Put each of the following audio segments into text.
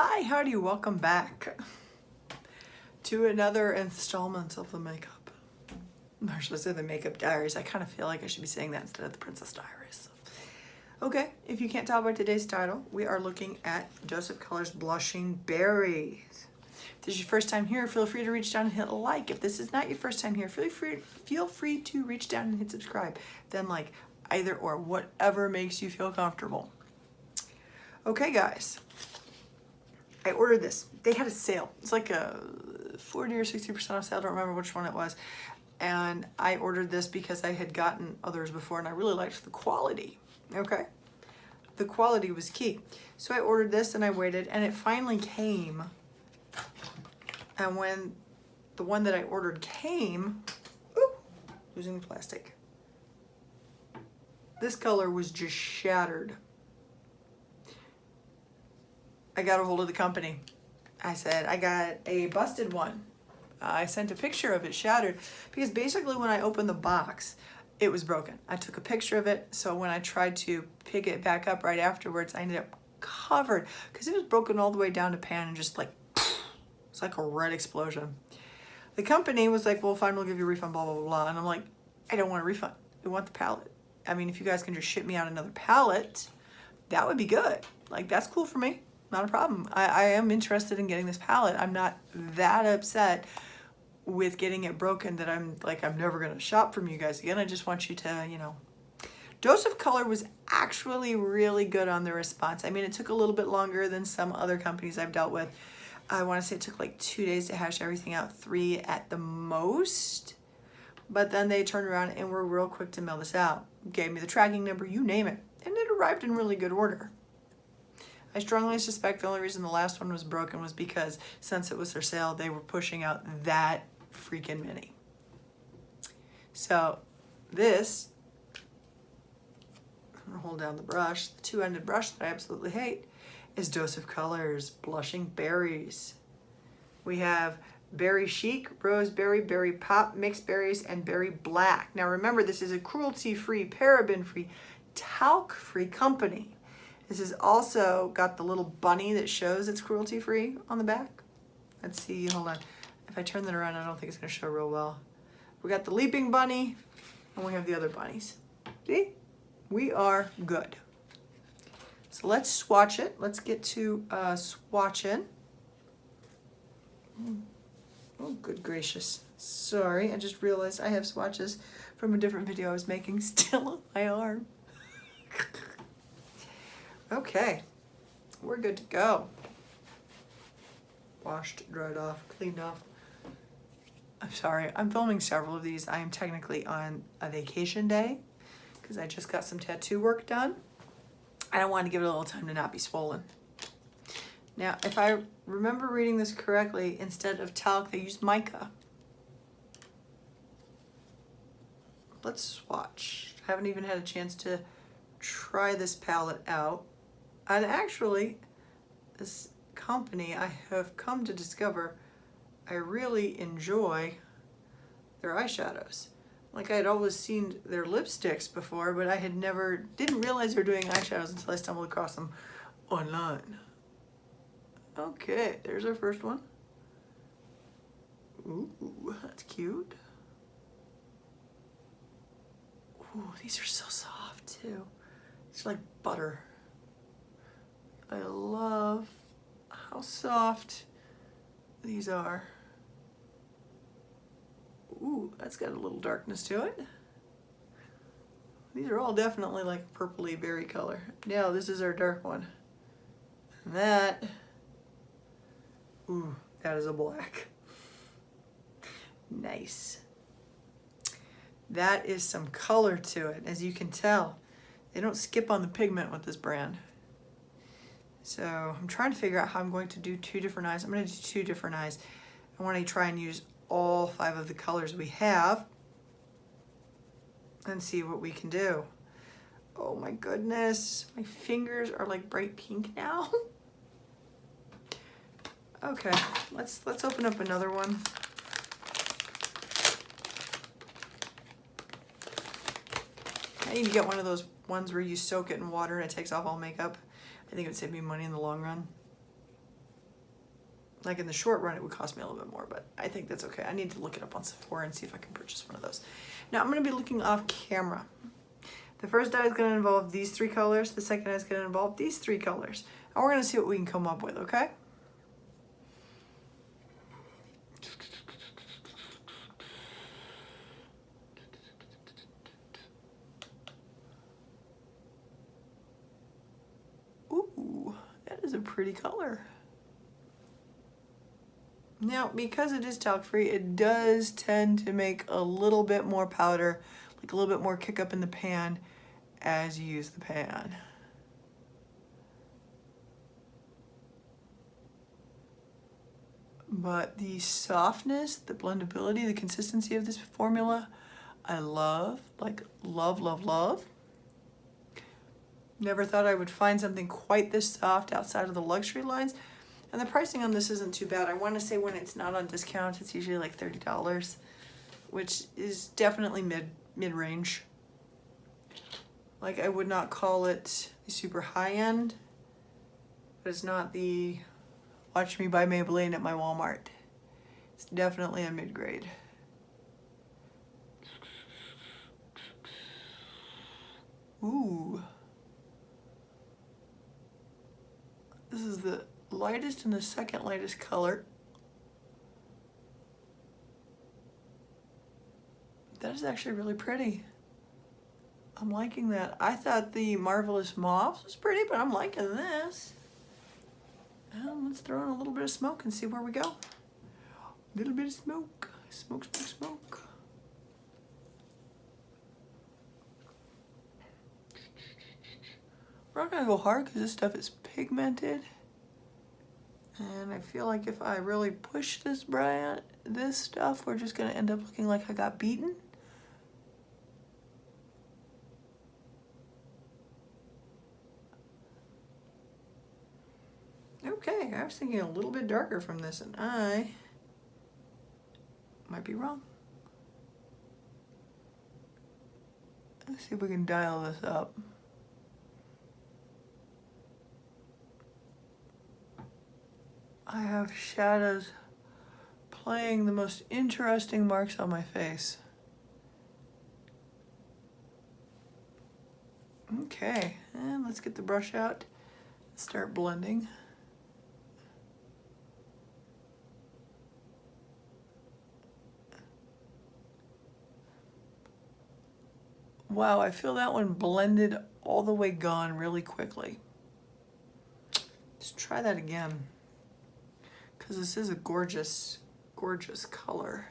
Hi, howdy, welcome back to another installment of the makeup. Or should I say the makeup diaries? I kind of feel like I should be saying that instead of the Princess Diaries. Okay, if you can't tell by today's title, we are looking at Joseph Color's Blushing Berries. If this is your first time here, feel free to reach down and hit like. If this is not your first time here, feel free to reach down and hit subscribe. Then like either or, whatever makes you feel comfortable. Okay, guys. I ordered this. They had a sale. It's like a 40 or 60% off sale. I don't remember which one it was. And I ordered this because I had gotten others before and I really liked the quality. Okay. The quality was key. So I ordered this and I waited and it finally came. And when the one that I ordered came, losing the plastic. This color was just shattered. I got a hold of the company. I said, I got a busted one. I sent a picture of it shattered because basically when I opened the box, it was broken. I took a picture of it, so when I tried to pick it back up right afterwards, I ended up covered because it was broken all the way down to pan and just like, it's like a red explosion. The company was like, well, fine, we'll give you a refund, blah, blah, blah, blah. And I'm like, I don't want a refund. I want the palette. I mean, if you guys can just ship me out another palette, that would be good. Like, that's cool for me. Not a problem. I am interested in getting this palette. I'm not that upset with getting it broken that I'm never gonna shop from you guys again. I just want you to, you know. Joseph Color was actually really good on the response. I mean, it took a little bit longer than some other companies I've dealt with. I wanna say it took like 2 days to hash everything out, 3 at the most. But then they turned around and were real quick to mail this out. Gave me the tracking number, you name it. And it arrived in really good order. I strongly suspect the only reason the last one was broken was because since it was their sale, they were pushing out that freaking many. So this, I'm gonna hold down the brush, the two-ended brush that I absolutely hate, is Joseph Color's Blushing Berries. We have Berry Chic, Roseberry, Berry Pop, Mixed Berries, and Berry Black. Now remember, this is a cruelty-free, paraben-free, talc-free company. This has also got the little bunny that shows it's cruelty-free on the back. Let's see, hold on. If I turn that around, I don't think it's gonna show real well. We got the leaping bunny, and we have the other bunnies. See? We are good. So let's swatch it. Let's get to swatching. Oh, good gracious. Sorry, I just realized I have swatches from a different video I was making still on my arm. Okay, we're good to go. Washed, dried off, cleaned off. I'm sorry, I'm filming several of these. I am technically on a vacation day because I just got some tattoo work done. And I wanted to give it a little time to not be swollen. Now, if I remember reading this correctly, instead of talc, they used mica. Let's swatch. I haven't even had a chance to try this palette out. And actually, this company I have come to discover I really enjoy their eyeshadows. Like I had always seen their lipsticks before, but I had didn't realize they were doing eyeshadows until I stumbled across them online. Okay, there's our first one. Ooh, that's cute. Ooh, these are so soft too. It's like butter. I love how soft these are. Ooh, that's got a little darkness to it. These are all definitely like purpley berry color. Now this is our dark one. And that, ooh, that is a black. Nice. That is some color to it, as you can tell. They don't skip on the pigment with this brand. So I'm trying to figure out how I'm going to do 2 different eyes. I'm going to do 2 different eyes. I want to try and use all 5 of the colors we have and see what we can do. Oh my goodness, my fingers are like bright pink now. Okay, let's open up another one. I need to get one of those ones where you soak it in water and it takes off all makeup. I think it would save me money in the long run. Like in the short run, it would cost me a little bit more, but I think that's okay. I need to look it up on Sephora and see if I can purchase one of those. Now I'm gonna be looking off camera. The first eye is gonna involve these 3 colors. The second eye is gonna involve these 3 colors. And we're gonna see what we can come up with, okay? Ooh, that is a pretty color. Now, because it is talc free, it does tend to make a little bit more powder, like a little bit more kick up in the pan as you use the pan. But the softness, the blendability, the consistency of this formula, I love, like love, love, love. Never thought I would find something quite this soft outside of the luxury lines. And the pricing on this isn't too bad. I want to say when it's not on discount, it's usually like $30, which is definitely mid-range. Like, I would not call it super high end, but it's not the Watch Me buy Maybelline at my Walmart. It's definitely a mid-grade. Ooh. This is the lightest and the second lightest color. That is actually really pretty. I'm liking that. I thought the Marvelous Mauve was pretty, but I'm liking this. Let's throw in a little bit of smoke and see where we go. A little bit of smoke. Smoke, smoke, smoke. We're not gonna go hard because this stuff is pigmented. And I feel like if I really push this stuff, we're just gonna end up looking like I got beaten. Okay, I was thinking a little bit darker from this, and I might be wrong. Let's see if we can dial this up. I have shadows playing the most interesting marks on my face. Okay, and let's get the brush out and start blending. Wow, I feel that one blended all the way gone really quickly. Let's try that again, because this is a gorgeous, gorgeous color.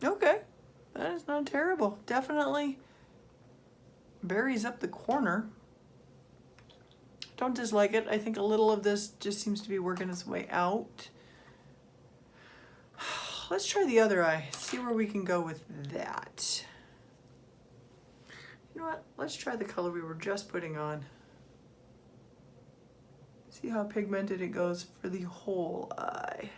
Okay, that is not terrible. Definitely berries up the corner. Don't dislike it. I think a little of this just seems to be working its way out. Let's try the other eye, see where we can go with that. You know what? Let's try the color we were just putting on. See how pigmented it goes for the whole eye.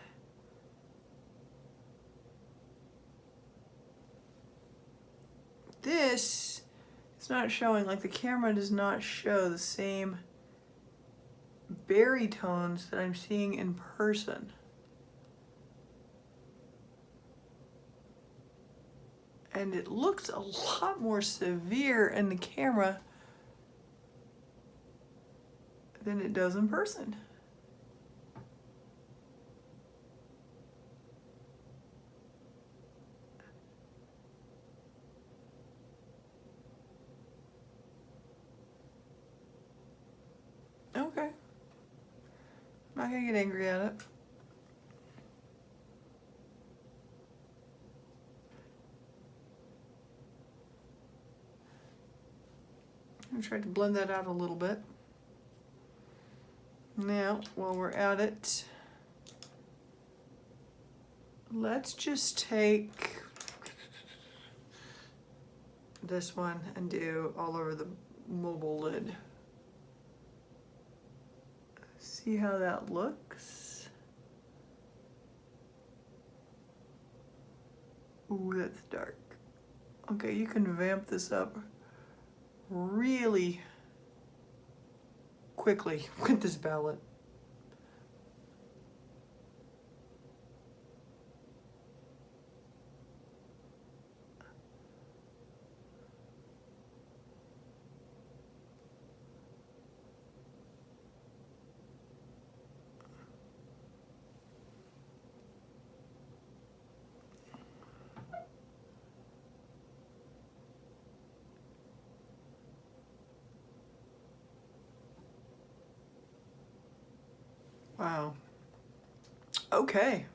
This is not showing, like the camera does not show the same berry tones that I'm seeing in person. And it looks a lot more severe in the camera than it does in person. Okay. I'm not gonna get angry at it. I'm gonna try to blend that out a little bit. Now, while we're at it, let's just take this one and do all over the mobile lid. See how that looks? Ooh, that's dark. Okay, you can vamp this up really quickly with this palette. Wow. Okay.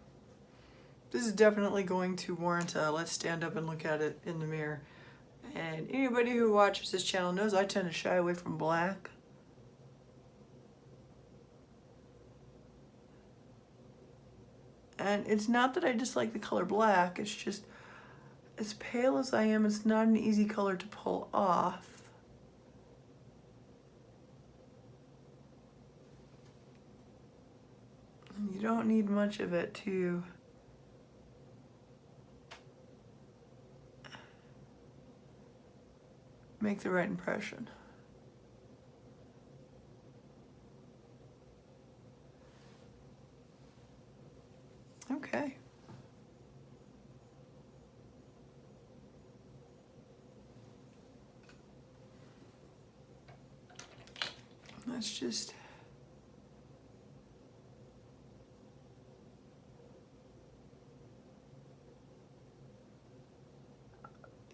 This is definitely going to warrant a let's stand up and look at it in the mirror. And anybody who watches this channel knows I tend to shy away from black. And it's not that I dislike the color black, it's just as pale as I am, it's not an easy color to pull off. You don't need much of it to make the right impression. Okay. Let's just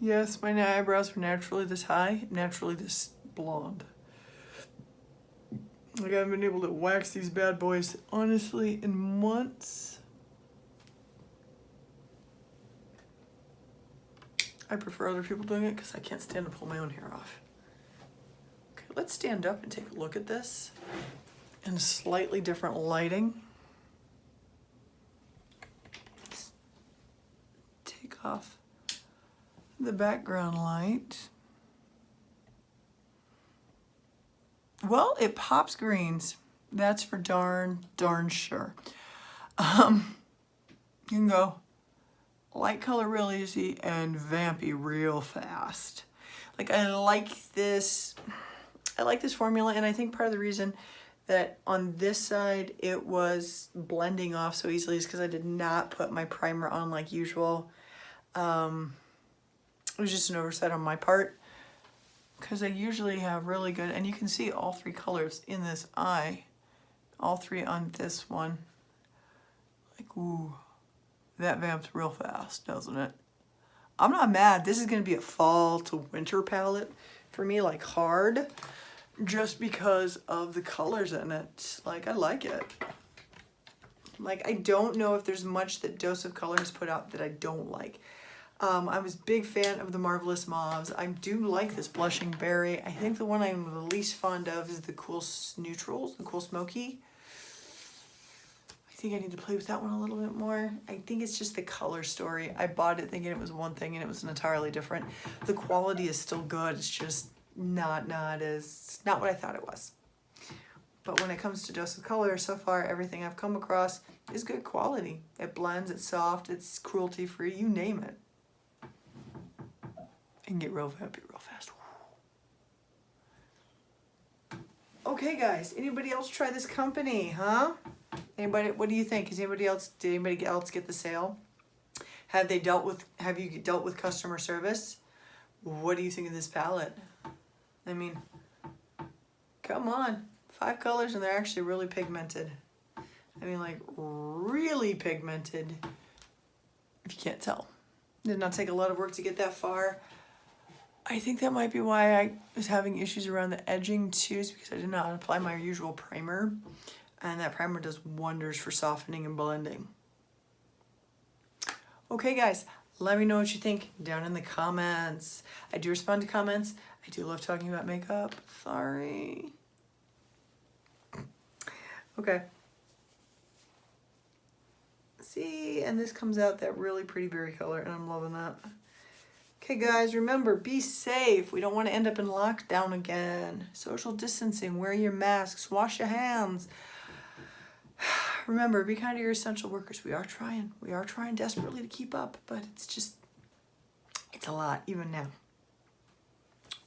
yes, my eyebrows are naturally this high, naturally this blonde. Like I haven't been able to wax these bad boys, honestly, in months. I prefer other people doing it because I can't stand to pull my own hair off. Okay, let's stand up and take a look at this in slightly different lighting. Let's take off the background light. Well, it pops greens. That's for darn sure. You can go light color real easy and vampy real fast. Like I like this formula, and I think part of the reason that on this side it was blending off so easily is because I did not put my primer on like usual. It was just an oversight on my part because I usually have really good, and you can see all three colors in this eye, all three on this one. Like, ooh, that vamps real fast, doesn't it? I'm not mad. This is going to be a fall to winter palette for me, like hard, just because of the colors in it. Like, I like it. Like, I don't know if there's much that Dose of Color has put out that I don't like. I was a big fan of the Marvelous Mauves. I do like this Blushing Berry. I think the one I'm the least fond of is the Cool Neutrals, the Cool Smoky. I think I need to play with that one a little bit more. I think it's just the color story. I bought it thinking it was one thing and it was entirely different. The quality is still good. It's just not what I thought it was. But when it comes to Dose of Color, so far everything I've come across is good quality. It blends, it's soft, it's cruelty-free, you name it. And get real vampy real fast. Okay guys, anybody else try this company, huh? Anybody, what do you think? Did anybody else get the sale? Have you dealt with customer service? What do you think of this palette? I mean, come on. 5 colors and they're actually really pigmented. I mean, like really pigmented, if you can't tell. Did not take a lot of work to get that far. I think that might be why I was having issues around the edging too, is because I did not apply my usual primer. And that primer does wonders for softening and blending. Okay guys, let me know what you think down in the comments. I do respond to comments. I do love talking about makeup. Sorry. Okay. See, and this comes out that really pretty berry color, and I'm loving that. Okay, guys, remember, be safe. We don't want to end up in lockdown again. Social distancing, wear your masks, wash your hands. Remember, be kind to your essential workers. We are trying desperately to keep up, but it's a lot, even now.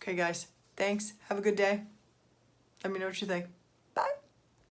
Okay, guys, thanks. Have a good day. Let me know what you think.